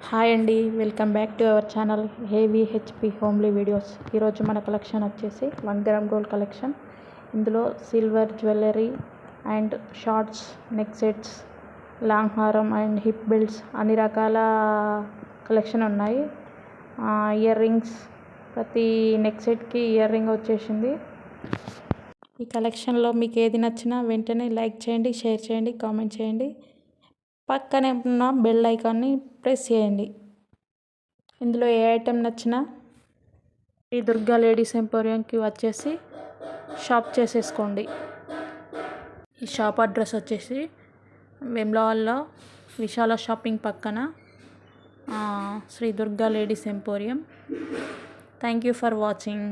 Hi అండి, welcome back to our channel HP homely videos. ఈరోజు మన కలెక్షన్ వచ్చేసి 1 గ్రామ్ గోల్డ్ కలెక్షన్. ఇందులో silver jewellery and shorts, neck sets, long హారం and hip belts అన్ని రకాల కలెక్షన్ ఉన్నాయి. ఇయర్ రింగ్స్, ప్రతి నెక్ సెట్కి ఇయర్ రింగ్ వచ్చేసింది. ఈ కలెక్షన్లో మీకు ఏది నచ్చినా వెంటనే లైక్ చేయండి, షేర్ చేయండి, కామెంట్ చేయండి. పక్కనే ఉన్న బెల్ ఐకాన్ని ప్రెస్ చేయండి. ఇందులో ఏ ఐటెం నచ్చినా ఈ దుర్గా లేడీస్ ఎంపోరియంకి వచ్చేసి షాప్ చేసేసుకోండి. ఈ షాప్ అడ్రస్ వచ్చేసి వేములవాడలో విశాల షాపింగ్ పక్కన Shri Durga ladies emporium. Thank you for watching.